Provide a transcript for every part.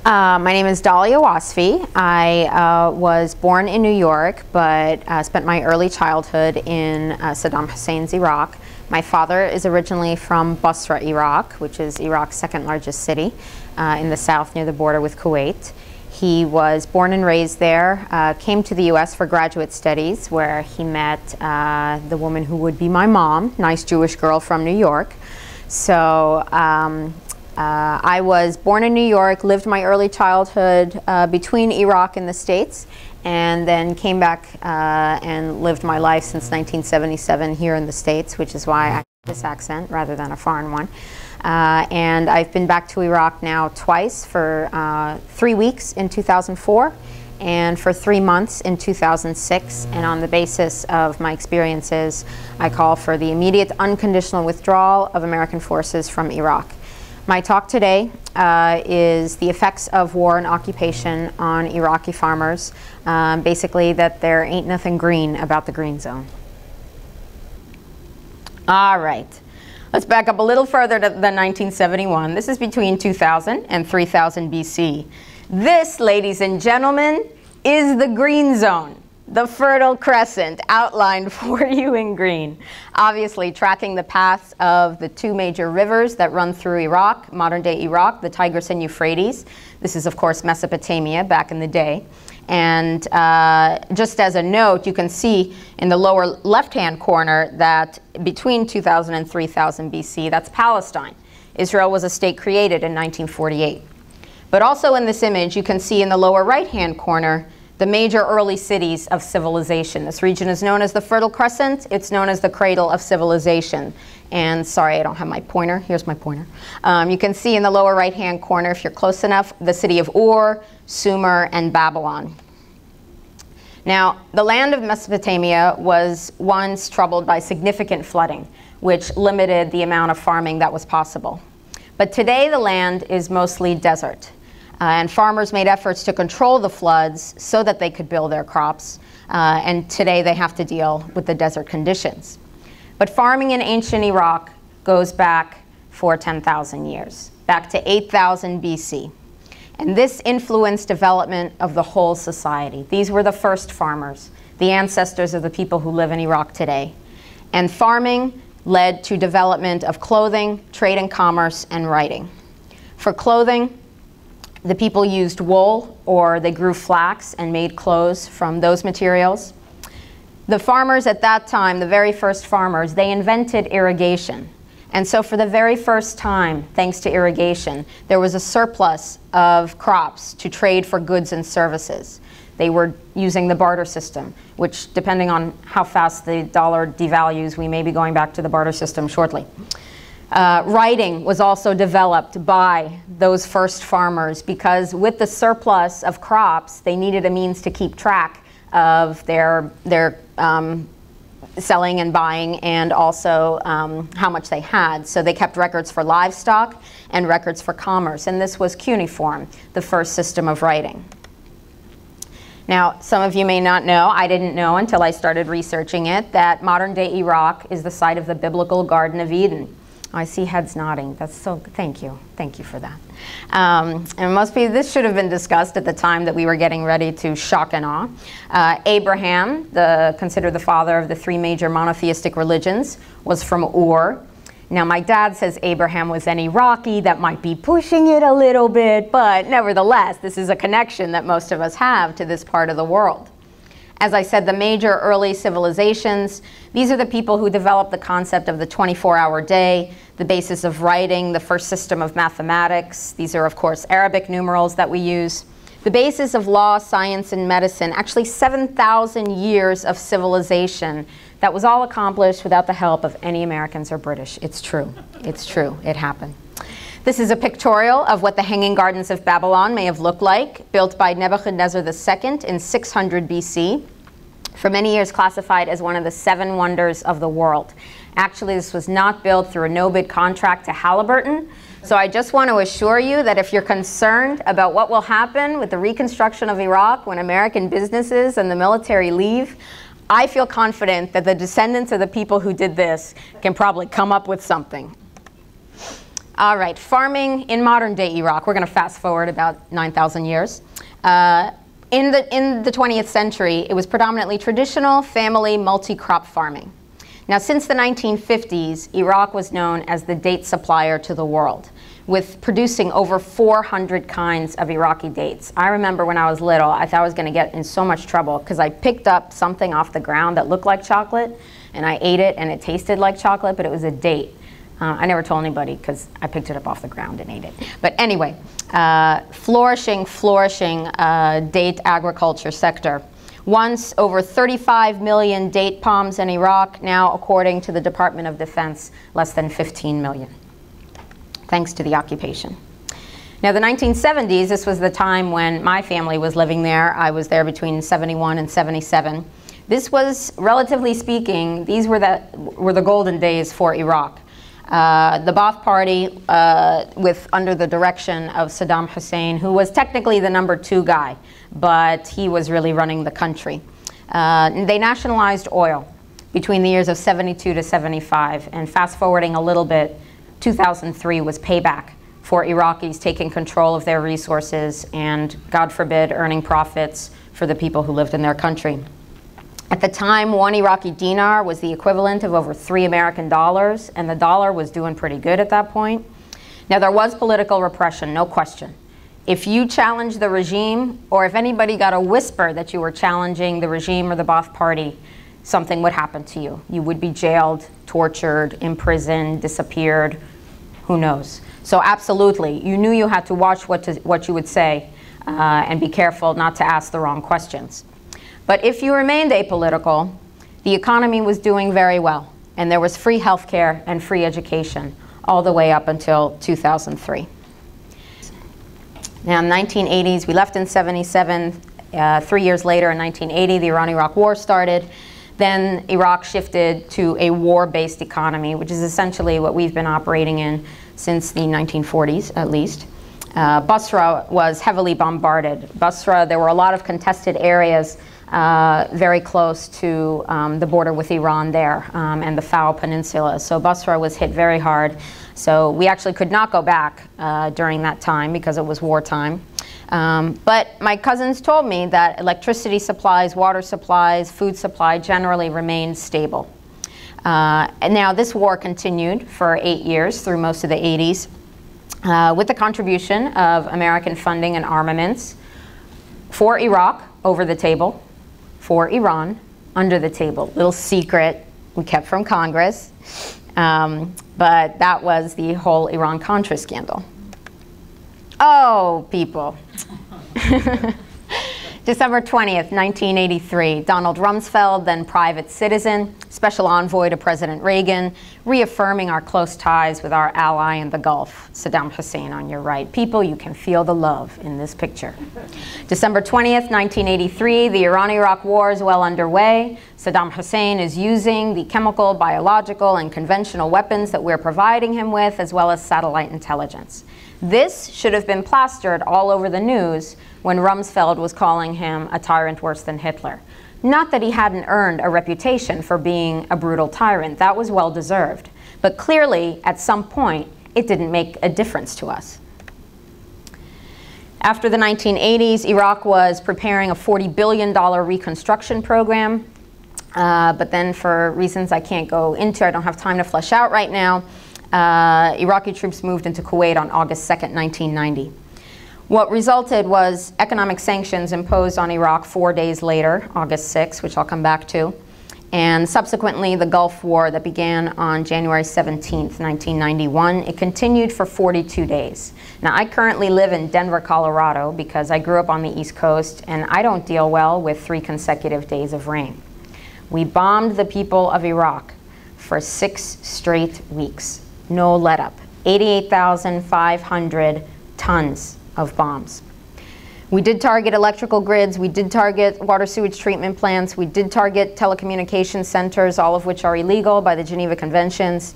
My name is Dalia Wasfi. I was born in New York, but spent my early childhood in Saddam Hussein's Iraq. My father is originally from Basra, Iraq, which is Iraq's second largest city in the south near the border with Kuwait. He was born and raised there, came to the US for graduate studies where he met the woman who would be my mom, nice Jewish girl from New York. So I was born in New York, lived my early childhood between Iraq and the States, and then came back and lived my life since 1977 here in the States, which is why I have this accent rather than a foreign one. And I've been back to Iraq now twice, for 3 weeks in 2004 and for 3 months in 2006. And on the basis of my experiences, I call for the immediate unconditional withdrawal of American forces from Iraq. My talk today is the effects of war and occupation on Iraqi farmers, basically that there ain't nothing green about the green zone. All right, let's back up a little further than 1971. This is between 2000 and 3000 BC. This, ladies and gentlemen, is the green zone. The Fertile Crescent, outlined for you in green. Obviously, tracking the paths of the two major rivers that run through Iraq, modern-day Iraq, the Tigris and Euphrates. This is, of course, Mesopotamia back in the day. And just as a note, you can see in the lower left-hand corner that between 2000 and 3000 BC, that's Palestine. Israel was a state created in 1948. But also in this image, you can see in the lower right-hand corner the major early cities of civilization. This region is known as the Fertile Crescent. It's known as the cradle of civilization. And sorry, I don't have my pointer. Here's my pointer. You can see in the lower right-hand corner, if you're close enough, the city of Ur, Sumer, and Babylon. Now, the land of Mesopotamia was once troubled by significant flooding, which limited the amount of farming that was possible. But today, the land is mostly desert. And farmers made efforts to control the floods so that they could build their crops. And today they have to deal with the desert conditions. But farming in ancient Iraq goes back for 10,000 years, back to 8000 BC. And this influenced development of the whole society. These were the first farmers, the ancestors of the people who live in Iraq today. And farming led to development of clothing, trade and commerce, and writing. For clothing, the people used wool, or they grew flax and made clothes from those materials. The farmers at that time, the very first farmers, they invented irrigation. And so for the very first time, thanks to irrigation, there was a surplus of crops to trade for goods and services. They were using the barter system, which, depending on how fast the dollar devalues, we may be going back to the barter system shortly. Writing was also developed by those first farmers because with the surplus of crops, they needed a means to keep track of their selling and buying, and also how much they had. So they kept records for livestock and records for commerce. And this was cuneiform, the first system of writing. Now, some of you may not know, I didn't know until I started researching it, that modern-day Iraq is the site of the biblical Garden of Eden. I see heads nodding. That's so, thank you for that. And most people, this should have been discussed at the time that we were getting ready to shock and awe. Abraham, considered the father of the three major monotheistic religions, was from Ur. Now, my dad says Abraham was an Iraqi. That might be pushing it a little bit, but nevertheless, this is a connection that most of us have to this part of the world. As I said, the major early civilizations, these are the people who developed the concept of the 24-hour day, the basis of writing, the first system of mathematics. These are, of course, Arabic numerals that we use. The basis of law, science, and medicine, actually 7,000 years of civilization that was all accomplished without the help of any Americans or British. It's true. It's true. It happened. This is a pictorial of what the Hanging Gardens of Babylon may have looked like, built by Nebuchadnezzar II in 600 BC, for many years classified as one of the 7 wonders of the world. Actually, this was not built through a no-bid contract to Halliburton. So I just want to assure you that if you're concerned about what will happen with the reconstruction of Iraq when American businesses and the military leave, I feel confident that the descendants of the people who did this can probably come up with something. All right, farming in modern-day Iraq. We're going to fast forward about 9,000 years. In the 20th century, it was predominantly traditional, family, multi-crop farming. Now, since the 1950s, Iraq was known as the date supplier to the world, with producing over 400 kinds of Iraqi dates. I remember when I was little, I thought I was going to get in so much trouble because I picked up something off the ground that looked like chocolate, and I ate it, and it tasted like chocolate, but it was a date. I never told anybody because I picked it up off the ground and ate it. But anyway, flourishing date agriculture sector. Once over 35 million date palms in Iraq, now according to the Department of Defense, less than 15 million, thanks to the occupation. Now the 1970s, this was the time when my family was living there. I was there between 71 and 77. This was, relatively speaking, these were the golden days for Iraq. The Ba'ath Party, under the direction of Saddam Hussein, who was technically the #2 guy, but he was really running the country. They nationalized oil between the years of 72 to 75, and fast forwarding a little bit, 2003 was payback for Iraqis taking control of their resources and, God forbid, earning profits for the people who lived in their country. At the time, one Iraqi dinar was the equivalent of over $3 American, and the dollar was doing pretty good at that point. Now, there was political repression, no question. If you challenged the regime, or if anybody got a whisper that you were challenging the regime or the Ba'ath Party, something would happen to you. You would be jailed, tortured, imprisoned, disappeared, who knows. So absolutely, you knew you had to watch what you would say and be careful not to ask the wrong questions. But if you remained apolitical, the economy was doing very well, and there was free healthcare and free education all the way up until 2003. Now in the 1980s, we left in 77. 3 years later, in 1980, the Iran-Iraq War started. Then Iraq shifted to a war-based economy, which is essentially what we've been operating in since the 1940s, at least. Basra was heavily bombarded. Basra, there were a lot of contested areas very close to the border with Iran there and the Fao Peninsula. So Basra was hit very hard. So we actually could not go back during that time because it was wartime. But my cousins told me that electricity supplies, water supplies, food supply generally remained stable. And now this war continued for 8 years through most of the 80s with the contribution of American funding and armaments for Iraq over the table, for Iran under the table. Little secret we kept from Congress, but that was the whole Iran-Contra scandal. Oh, people. December 20th, 1983, Donald Rumsfeld, then private citizen, special envoy to President Reagan, reaffirming our close ties with our ally in the Gulf, Saddam Hussein on your right. People, you can feel the love in this picture. December 20th, 1983, the Iran-Iraq war is well underway. Saddam Hussein is using the chemical, biological, and conventional weapons that we're providing him with, as well as satellite intelligence. This should have been plastered all over the news when Rumsfeld was calling him a tyrant worse than Hitler. Not that he hadn't earned a reputation for being a brutal tyrant. That was well deserved. But clearly, at some point, it didn't make a difference to us. After the 1980s, Iraq was preparing a $40 billion reconstruction program. But then for reasons I can't go into, I don't have time to flesh out right now, Iraqi troops moved into Kuwait on August 2nd, 1990. What resulted was economic sanctions imposed on Iraq 4 days later, August 6th, which I'll come back to, and subsequently the Gulf War that began on January 17th, 1991. It continued for 42 days. Now, I currently live in Denver, Colorado, because I grew up on the East Coast, and I don't deal well with 3 consecutive days of rain. We bombed the people of Iraq for 6 straight weeks. No let up. 88,500 tons of bombs. We did target electrical grids, we did target water sewage treatment plants, we did target telecommunication centers, all of which are illegal by the Geneva Conventions.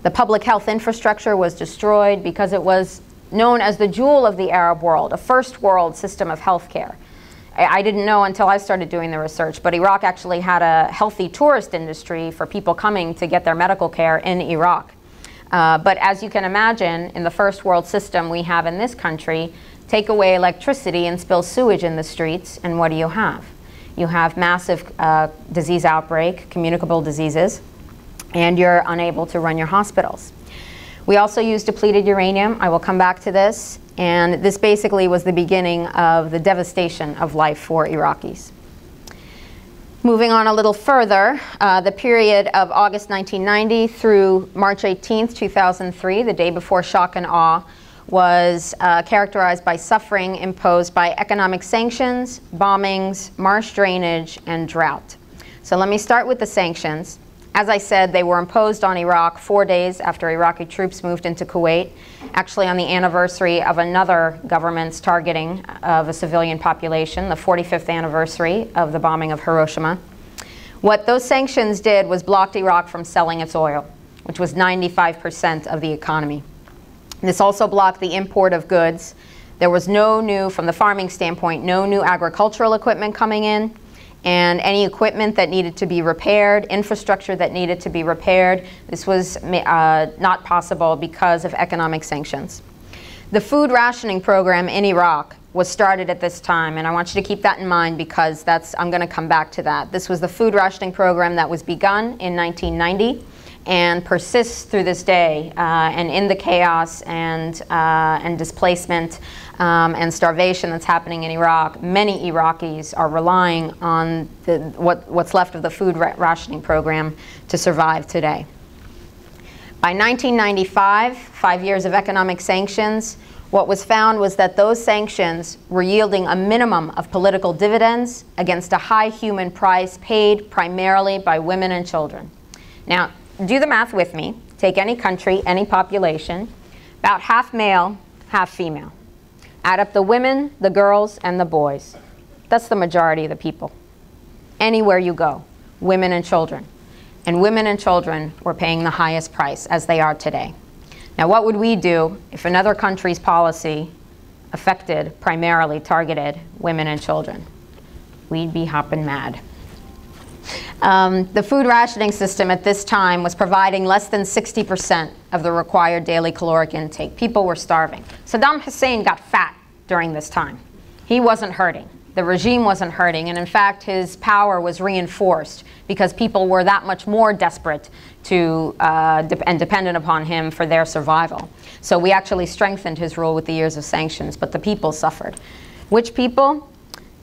The public health infrastructure was destroyed because it was known as the jewel of the Arab world, a first world system of healthcare. I didn't know until I started doing the research, but Iraq actually had a healthy tourist industry for people coming to get their medical care in Iraq. But as you can imagine, in the first world system we have in this country, take away electricity and spill sewage in the streets, and what do you have? You have massive disease outbreak, communicable diseases, and you're unable to run your hospitals. We also use depleted uranium. I will come back to this. And this basically was the beginning of the devastation of life for Iraqis. Moving on a little further, the period of August 1990 through March 18th, 2003, the day before shock and awe, was characterized by suffering imposed by economic sanctions, bombings, marsh drainage, and drought. So let me start with the sanctions. As I said, they were imposed on Iraq 4 days after Iraqi troops moved into Kuwait, actually on the anniversary of another government's targeting of a civilian population, the 45th anniversary of the bombing of Hiroshima. What those sanctions did was blocked Iraq from selling its oil, which was 95% of the economy. This also blocked the import of goods. There was no new, from the farming standpoint, no new agricultural equipment coming in. And any equipment that needed to be repaired, infrastructure that needed to be repaired, this was not possible because of economic sanctions. The food rationing program in Iraq was started at this time, and I want you to keep that in mind because I'm going to come back to that. This was the food rationing program that was begun in 1990 and persists through this day, and in the chaos and displacement and starvation that's happening in Iraq, many Iraqis are relying on what's left of the food rationing program to survive today. By 1995, 5 years of economic sanctions, what was found was that those sanctions were yielding a minimum of political dividends against a high human price paid primarily by women and children. Now, do the math with me. Take any country, any population, about half male, half female. Add up the women, the girls, and the boys. That's the majority of the people. Anywhere you go, women and children. And women and children were paying the highest price, as they are today. Now, what would we do if another country's policy affected, primarily targeted, women and children? We'd be hopping mad. The food rationing system at this time was providing less than 60% of the required daily caloric intake. People were starving. Saddam Hussein got fat during this time. He wasn't hurting. The regime wasn't hurting, and in fact his power was reinforced because people were that much more desperate to and dependent upon him for their survival. So we actually strengthened his rule with the years of sanctions, but the people suffered. Which people?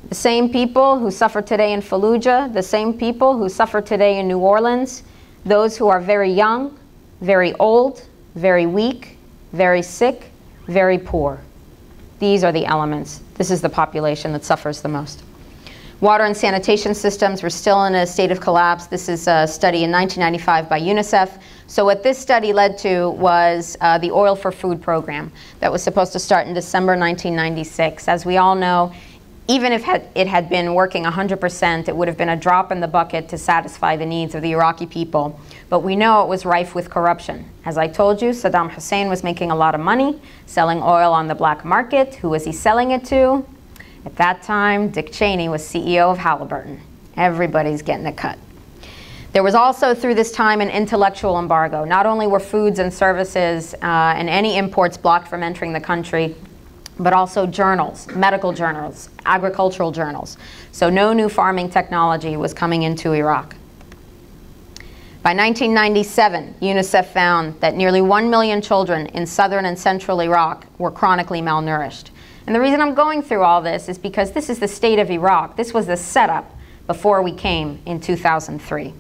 The same people who suffer today in Fallujah, the same people who suffer today in New Orleans, those who are very young, very old, very weak, very sick, very poor. These are the elements. This is the population that suffers the most. Water and sanitation systems were still in a state of collapse. This is a study in 1995 by UNICEF. So what this study led to was the Oil for Food program that was supposed to start in December 1996. As we all know, even if it had been working 100%, it would have been a drop in the bucket to satisfy the needs of the Iraqi people. But we know it was rife with corruption. As I told you, Saddam Hussein was making a lot of money, selling oil on the black market. Who was he selling it to? At that time, Dick Cheney was CEO of Halliburton. Everybody's getting a cut. There was also, through this time, an intellectual embargo. Not only were foods and services and any imports blocked from entering the country, but also journals, medical journals, agricultural journals. So no new farming technology was coming into Iraq. By 1997, UNICEF found that nearly 1 million children in southern and central Iraq were chronically malnourished. And the reason I'm going through all this is because this is the state of Iraq. This was the setup before we came in 2003.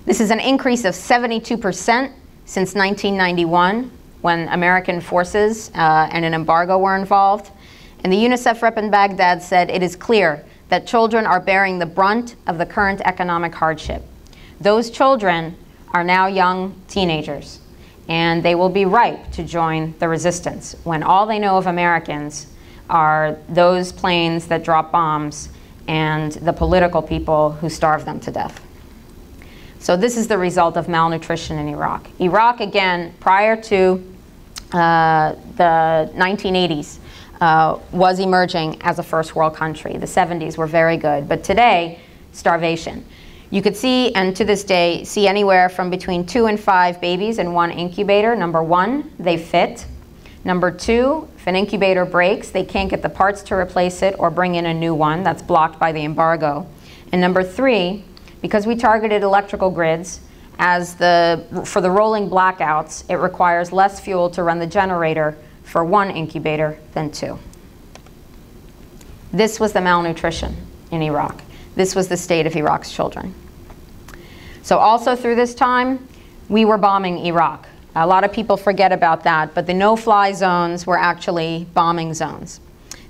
This is an increase of 72% since 1991, when American forces and an embargo were involved. And the UNICEF rep in Baghdad said, "It is clear that children are bearing the brunt of the current economic hardship. Those children are now young teenagers, and they will be ripe to join the resistance when all they know of Americans are those planes that drop bombs and the political people who starve them to death." So this is the result of malnutrition in Iraq. Iraq, again, prior to the 1980s, was emerging as a first world country. The 70s were very good, but today, starvation. You could see, and to this day, see anywhere from between 2 and 5 babies in one incubator. Number one, they fit. Number two, if an incubator breaks, they can't get the parts to replace it or bring in a new one. That's blocked by the embargo. And number three, because we targeted electrical grids, for the rolling blackouts, it requires less fuel to run the generator for one incubator than two. This was the malnutrition in Iraq. This was the state of Iraq's children. So also through this time, we were bombing Iraq. A lot of people forget about that, but the no-fly zones were actually bombing zones.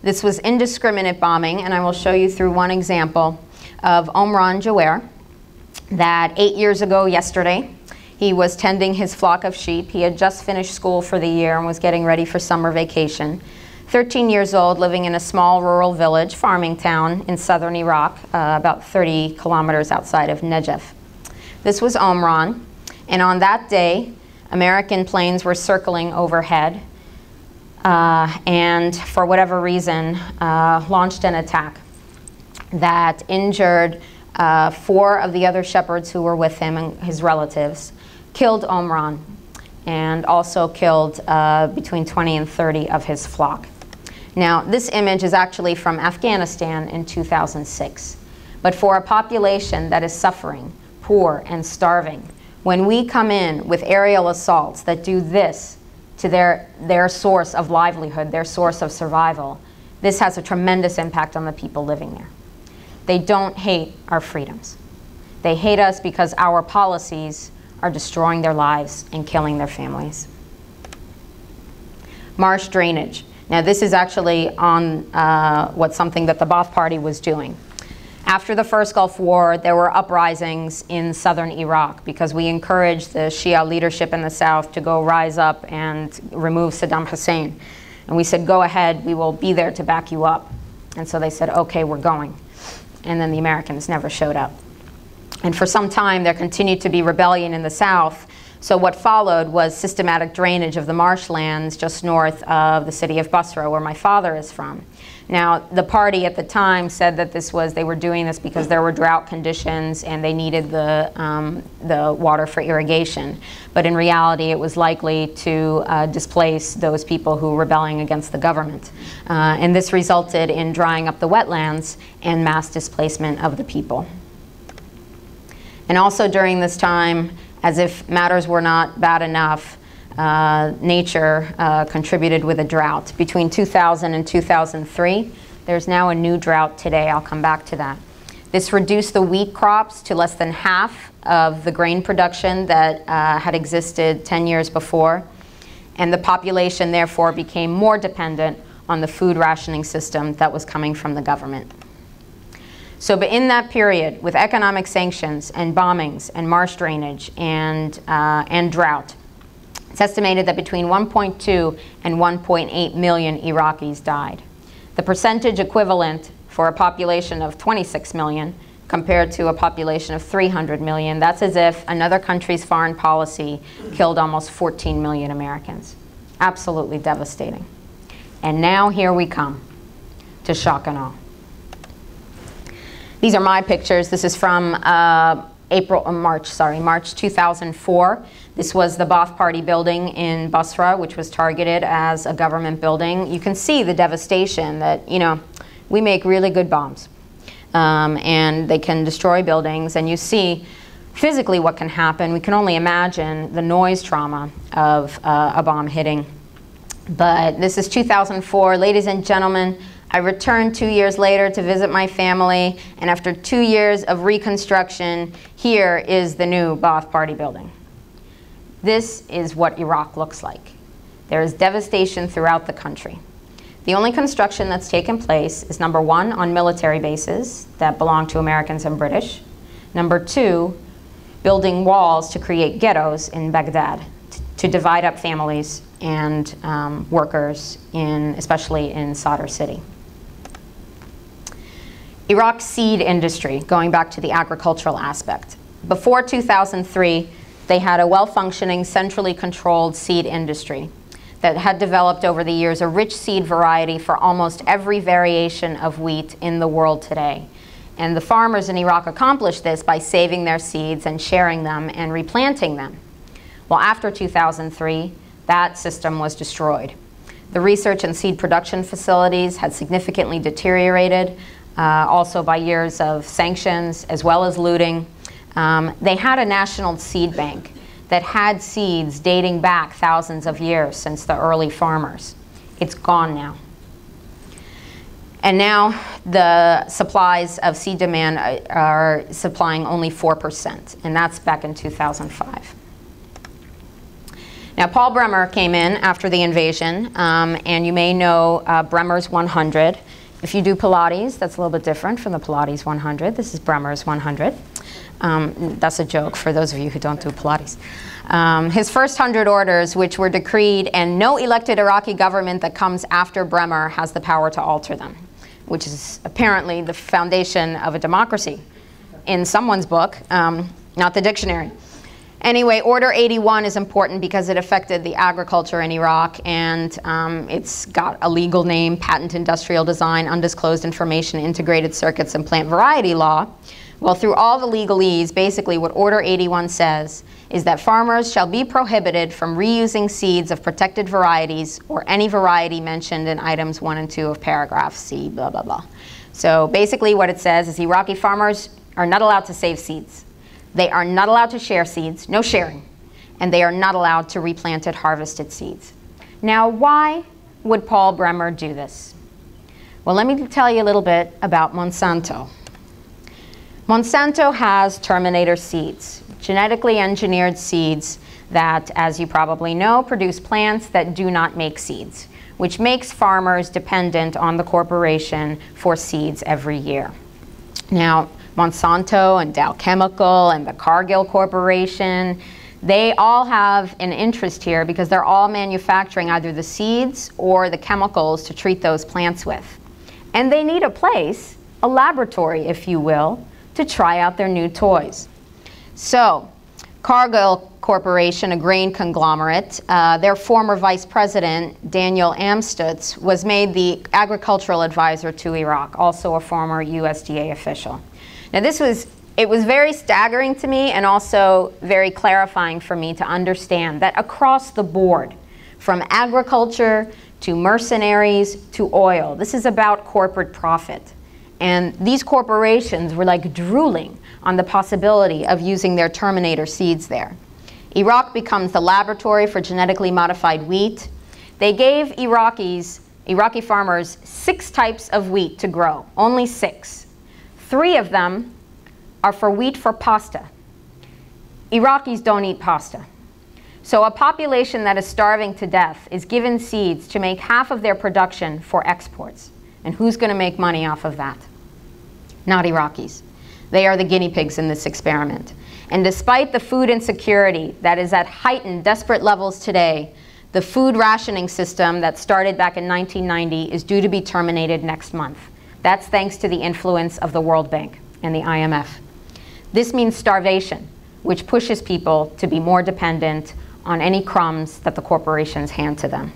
This was indiscriminate bombing, and I will show you through one example of Omran Jawer, that 8 years ago yesterday, he was tending his flock of sheep. He had just finished school for the year and was getting ready for summer vacation. 13 years old, living in a small rural village, farming town in southern Iraq, about 30 kilometers outside of Negev. This was Omran, and on that day, American planes were circling overhead and for whatever reason launched an attack that injured 4 of the other shepherds who were with him and his relatives, killed Omran, and also killed between 20 and 30 of his flock. Now, this image is actually from Afghanistan in 2006. But for a population that is suffering, poor, and starving, when we come in with aerial assaults that do this to their source of livelihood, their source of survival, this has a tremendous impact on the people living there. They don't hate our freedoms. They hate us because our policies are destroying their lives and killing their families. Marsh drainage. Now this is actually on something that the Ba'ath Party was doing. After the first Gulf War, there were uprisings in southern Iraq because we encouraged the Shia leadership in the south to go rise up and remove Saddam Hussein. And we said, go ahead, we will be there to back you up. And so they said, okay, we're going. And then the Americans never showed up. And for some time, there continued to be rebellion in the south. So what followed was systematic drainage of the marshlands just north of the city of Basra, where my father is from. Now, the party at the time said that they were doing this because there were drought conditions and they needed the water for irrigation. But in reality, it was likely to displace those people who were rebelling against the government. And this resulted in drying up the wetlands and mass displacement of the people. And also during this time, as if matters were not bad enough, nature contributed with a drought. Between 2000 and 2003, there's now a new drought today. I'll come back to that. This reduced the wheat crops to less than half of the grain production that had existed 10 years before. And the population, therefore, became more dependent on the food rationing system that was coming from the government. So, but in that period, with economic sanctions and bombings and marsh drainage and drought, it's estimated that between 1.2 and 1.8 million Iraqis died. The percentage equivalent for a population of 26 million compared to a population of 300 million, that's as if another country's foreign policy killed almost 14 million Americans. Absolutely devastating. And now here we come to shock and awe. These are my pictures. This is from March 2004. This was the Ba'ath Party building in Basra, which was targeted as a government building. You can see the devastation that, we make really good bombs. And they can destroy buildings. And you see physically what can happen. We can only imagine the noise trauma of a bomb hitting. But this is 2004. Ladies and gentlemen, I returned 2 years later to visit my family, and after 2 years of reconstruction, here is the new Ba'ath Party building. This is what Iraq looks like. There is devastation throughout the country. The only construction that's taken place is, number one, on military bases that belong to Americans and British. Number two, building walls to create ghettos in Baghdad to divide up families and workers, especially in Sadr City. Iraq's seed industry, going back to the agricultural aspect. Before 2003, they had a well-functioning, centrally controlled seed industry that had developed over the years a rich seed variety for almost every variation of wheat in the world today. And the farmers in Iraq accomplished this by saving their seeds and sharing them and replanting them. Well, after 2003, that system was destroyed. The research and seed production facilities had significantly deteriorated, also by years of sanctions as well as looting. They had a national seed bank that had seeds dating back thousands of years since the early farmers. It's gone now. And now the supplies of seed demand are supplying only 4%, and that's back in 2005. Now, Paul Bremer came in after the invasion, and you may know Bremer's 100. If you do Pilates, that's a little bit different from the Pilates 100. This is Bremer's 100. That's a joke for those of you who don't do Pilates. His first 100 orders, which were decreed, and no elected Iraqi government that comes after Bremer has the power to alter them, which is apparently the foundation of a democracy in someone's book, not the dictionary. Anyway, Order 81 is important because it affected the agriculture in Iraq, and it's got a legal name: Patent Industrial Design, Undisclosed Information, Integrated Circuits, and Plant Variety Law. Well, through all the legalese, basically what Order 81 says is that farmers shall be prohibited from reusing seeds of protected varieties or any variety mentioned in items 1 and 2 of paragraph C, blah, blah, blah. So basically what it says is Iraqi farmers are not allowed to save seeds. They are not allowed to share seeds, no sharing, and they are not allowed to replanted harvested seeds. Now, why would Paul Bremer do this? Well, let me tell you a little bit about Monsanto. Monsanto has Terminator seeds, genetically engineered seeds that, as you probably know, produce plants that do not make seeds, which makes farmers dependent on the corporation for seeds every year. Now, Monsanto and Dow Chemical and the Cargill Corporation, they all have an interest here because they're all manufacturing either the seeds or the chemicals to treat those plants with. And they need a place, a laboratory, if you will, to try out their new toys. So, Cargill Corporation, a grain conglomerate, their former vice president, Daniel Amstutz, was made the agricultural advisor to Iraq, also a former USDA official. Now it was very staggering to me and also very clarifying for me to understand that across the board, from agriculture to mercenaries to oil, this is about corporate profit. And these corporations were like drooling on the possibility of using their Terminator seeds there. Iraq becomes the laboratory for genetically modified wheat. They gave Iraqi farmers 6 types of wheat to grow, only 6. 3 of them are for wheat for pasta. Iraqis don't eat pasta. So a population that is starving to death is given seeds to make half of their production for exports. And who's going to make money off of that? Not Iraqis. They are the guinea pigs in this experiment. And despite the food insecurity that is at heightened, desperate levels today, the food rationing system that started back in 1990 is due to be terminated next month. That's thanks to the influence of the World Bank and the IMF. This means starvation, which pushes people to be more dependent on any crumbs that the corporations hand to them.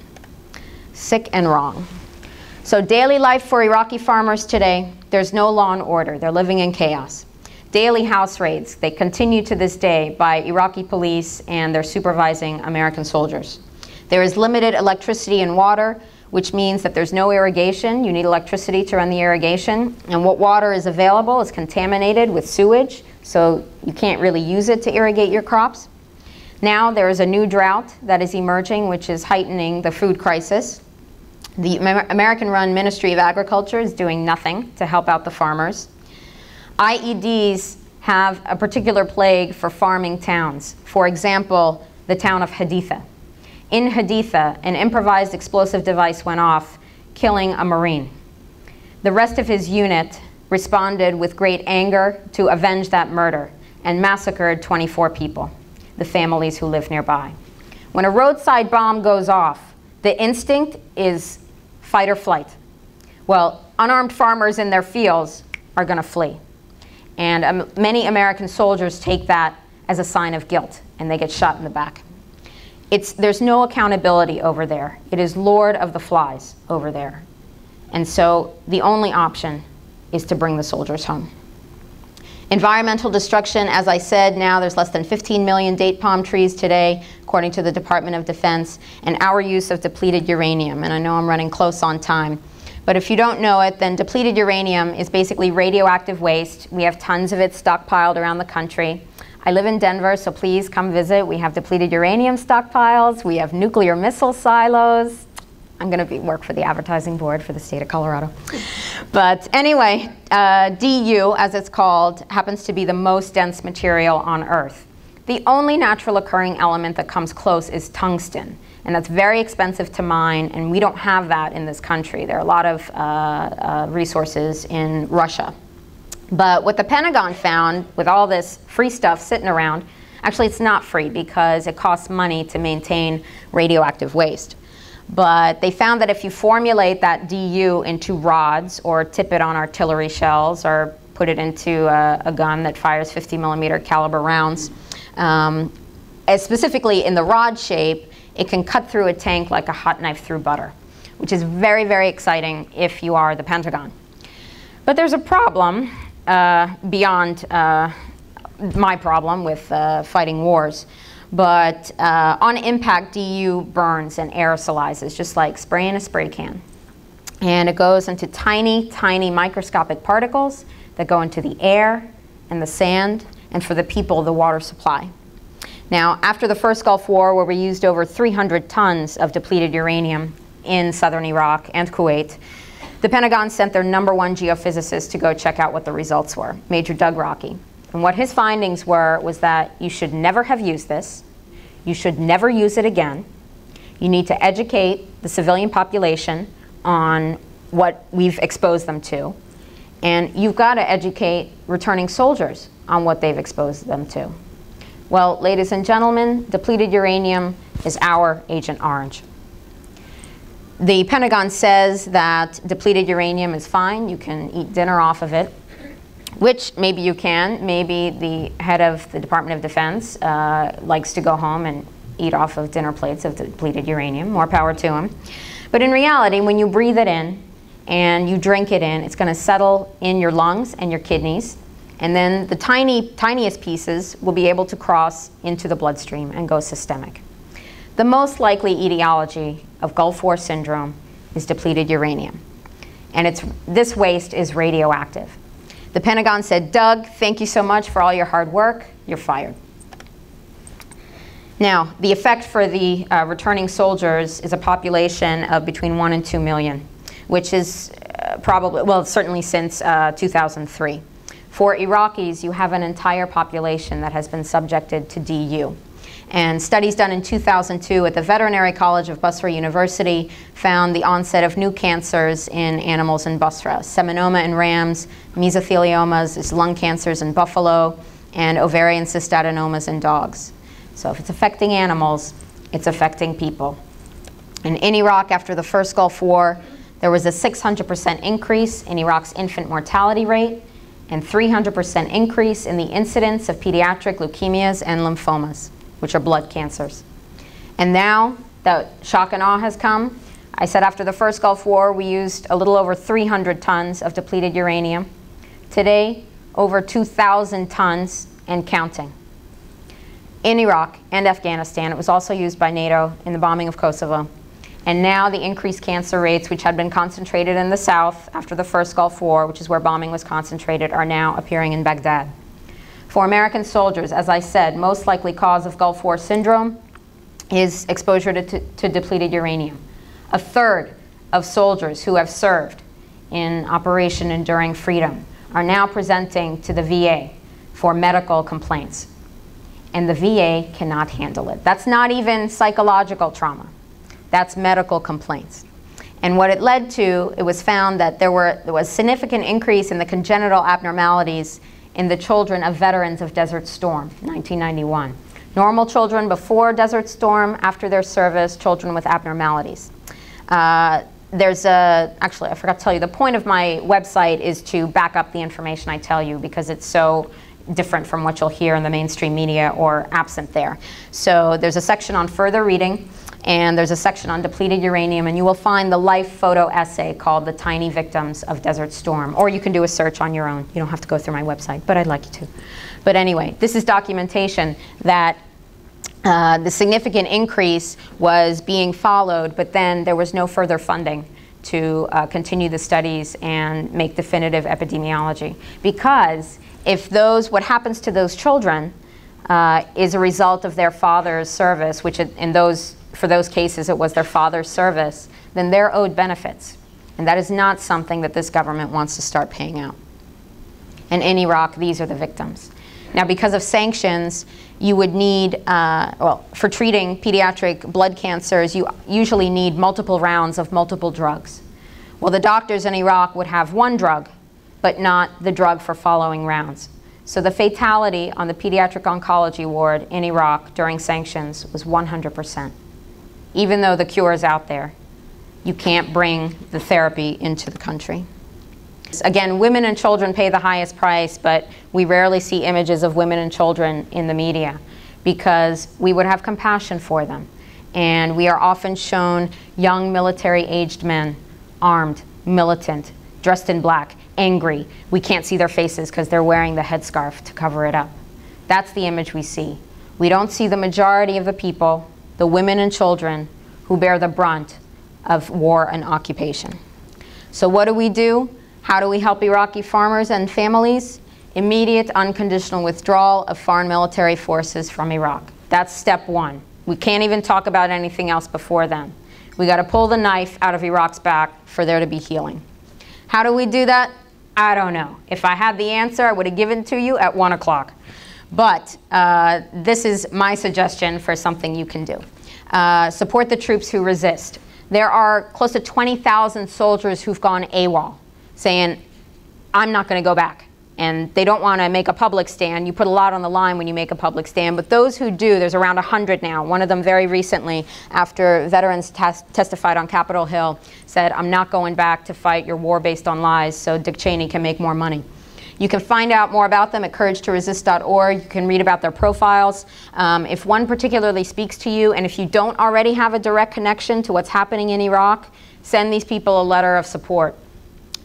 Sick and wrong. So daily life for Iraqi farmers today, there's no law and order. They're living in chaos. Daily house raids, they continue to this day by Iraqi police and they're supervising American soldiers. There is limited electricity and water, which means that there's no irrigation. You need electricity to run the irrigation. And what water is available is contaminated with sewage, so you can't really use it to irrigate your crops. Now there is a new drought that is emerging, which is heightening the food crisis. The American-run Ministry of Agriculture is doing nothing to help out the farmers. IEDs have a particular plague for farming towns. For example, the town of Haditha. In Haditha, an improvised explosive device went off, killing a Marine. The rest of his unit responded with great anger to avenge that murder and massacred 24 people, the families who live nearby. When a roadside bomb goes off, the instinct is fight or flight. Well, unarmed farmers in their fields are going to flee. And many American soldiers take that as a sign of guilt, and they get shot in the back. There's no accountability over there. It is Lord of the Flies over there. And so the only option is to bring the soldiers home. Environmental destruction, as I said, now there's less than 15 million date palm trees today, according to the Department of Defense, and our use of depleted uranium. And I know I'm running close on time. But if you don't know it, then depleted uranium is basically radioactive waste. We have tons of it stockpiled around the country. I live in Denver, so please come visit. We have depleted uranium stockpiles. We have nuclear missile silos. I'm going to work for the advertising board for the state of Colorado. But anyway, DU, as it's called, happens to be the most dense material on Earth. The only natural occurring element that comes close is tungsten. And that's very expensive to mine, and we don't have that in this country. There are a lot of resources in Russia. But what the Pentagon found with all this free stuff sitting around, actually it's not free because it costs money to maintain radioactive waste. But they found that if you formulate that DU into rods or tip it on artillery shells or put it into a gun that fires 50mm caliber rounds, specifically in the rod shape, it can cut through a tank like a hot knife through butter, which is very, very exciting if you are the Pentagon. But there's a problem beyond my problem with fighting wars. But on impact, DU burns and aerosolizes, just like spraying a spray can. And it goes into tiny, tiny microscopic particles that go into the air and the sand, and for the people, the water supply. Now, after the first Gulf War, where we used over 300 tons of depleted uranium in southern Iraq and Kuwait, the Pentagon sent their #1 geophysicist to go check out what the results were, Major Doug Rockey. And what his findings were was that you should never have used this, you should never use it again, you need to educate the civilian population on what we've exposed them to, and you've got to educate returning soldiers on what they've exposed them to. Well, ladies and gentlemen, depleted uranium is our Agent Orange. The Pentagon says that depleted uranium is fine, you can eat dinner off of it, which maybe you can. Maybe the head of the Department of Defense likes to go home and eat off of dinner plates of depleted uranium. More power to him. But in reality, when you breathe it in and you drink it in, it's going to settle in your lungs and your kidneys. And then the tiniest pieces will be able to cross into the bloodstream and go systemic. The most likely etiology of Gulf War syndrome is depleted uranium. And this waste is radioactive. The Pentagon said, Doug, thank you so much for all your hard work. You're fired. Now, the effect for the returning soldiers is a population of between 1 and 2 million, which is probably, well, certainly since 2003. For Iraqis, you have an entire population that has been subjected to DU. And studies done in 2002 at the Veterinary College of Basra University found the onset of new cancers in animals in Basra. Seminoma in rams, mesotheliomas, lung cancers in buffalo, and ovarian cystadenomas in dogs. So if it's affecting animals, it's affecting people. And in Iraq, after the first Gulf War, there was a 600% increase in Iraq's infant mortality rate and 300% increase in the incidence of pediatric leukemias and lymphomas, which are blood cancers. And now that shock and awe has come, I said after the first Gulf War we used a little over 300 tons of depleted uranium. Today, over 2,000 tons and counting. In Iraq and Afghanistan, it was also used by NATO in the bombing of Kosovo. And now the increased cancer rates, which had been concentrated in the south after the first Gulf War, which is where bombing was concentrated, are now appearing in Baghdad. For American soldiers, as I said, most likely cause of Gulf War syndrome is exposure to depleted uranium. A third of soldiers who have served in Operation Enduring Freedom are now presenting to the VA for medical complaints. And the VA cannot handle it. That's not even psychological trauma. That's medical complaints. And what it led to, it was found that there was significant increase in the congenital abnormalities in the children of veterans of Desert Storm, 1991. Normal children before Desert Storm, after their service, children with abnormalities. Actually, I forgot to tell you, the point of my website is to back up the information I tell you because it's so different from what you'll hear in the mainstream media or absent there. So there's a section on further reading, And there's a section on depleted uranium, and you will find the life photo essay called The Tiny Victims of Desert Storm. Or you can do a search on your own. You don't have to go through my website, but I'd like you to. But anyway, this is documentation that the significant increase was being followed, but then there was no further funding to continue the studies and make definitive epidemiology. Because if what happens to those children is a result of their father's service, which for those cases it was their father's service, then they're owed benefits. And that is not something that this government wants to start paying out. And in Iraq, these are the victims. Now, because of sanctions, you would need, for treating pediatric blood cancers, you usually need multiple rounds of multiple drugs. Well, the doctors in Iraq would have one drug, but not the drug for following rounds. So the fatality on the pediatric oncology ward in Iraq during sanctions was 100%. Even though the cure is out there, you can't bring the therapy into the country. Again, women and children pay the highest price, but we rarely see images of women and children in the media because we would have compassion for them. And we are often shown young military-aged men, armed, militant, dressed in black, angry. We can't see their faces because they're wearing the headscarf to cover it up. That's the image we see. We don't see the majority of the people, the women and children, who bear the brunt of war and occupation. So what do? How do we help Iraqi farmers and families? Immediate unconditional withdrawal of foreign military forces from Iraq. That's step one. We can't even talk about anything else before then. We got to pull the knife out of Iraq's back for there to be healing. How do we do that? I don't know. If I had the answer, I would have given it to you at 1 o'clock. But this is my suggestion for something you can do. Support the troops who resist. There are close to 20,000 soldiers who've gone AWOL, saying, I'm not going to go back. And they don't want to make a public stand. You put a lot on the line when you make a public stand. But those who do, there's around 100 now. One of them very recently, after veterans testified on Capitol Hill, said, I'm not going back to fight your war based on lies so Dick Cheney can make more money. You can find out more about them at couragetoresist.org. You can read about their profiles. If one particularly speaks to you, and if you don't already have a direct connection to what's happening in Iraq, send these people a letter of support.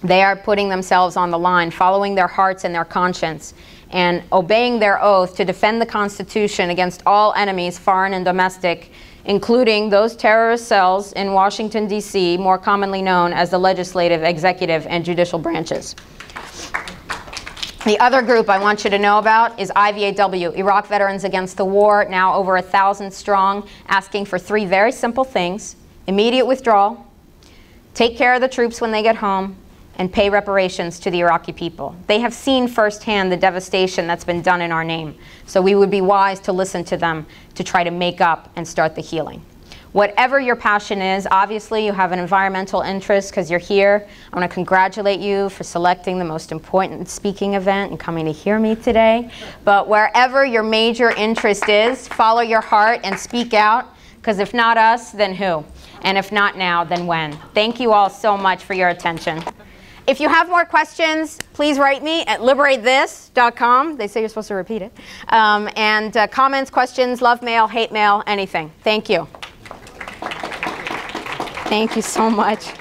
They are putting themselves on the line, following their hearts and their conscience, and obeying their oath to defend the Constitution against all enemies, foreign and domestic, including those terrorist cells in Washington, D.C., more commonly known as the legislative, executive, and judicial branches. The other group I want you to know about is IVAW, Iraq Veterans Against the War, now over 1,000 strong, asking for 3 very simple things: immediate withdrawal, take care of the troops when they get home, and pay reparations to the Iraqi people. They have seen firsthand the devastation that's been done in our name, so we would be wise to listen to them to try to make up and start the healing. Whatever your passion is, obviously you have an environmental interest because you're here. I want to congratulate you for selecting the most important speaking event and coming to hear me today. But wherever your major interest is, follow your heart and speak out, because if not us, then who? And if not now, then when? Thank you all so much for your attention. If you have more questions, please write me at liberatethis.com. They say you're supposed to repeat it. Comments, questions, love mail, hate mail, anything. Thank you. Thank you so much.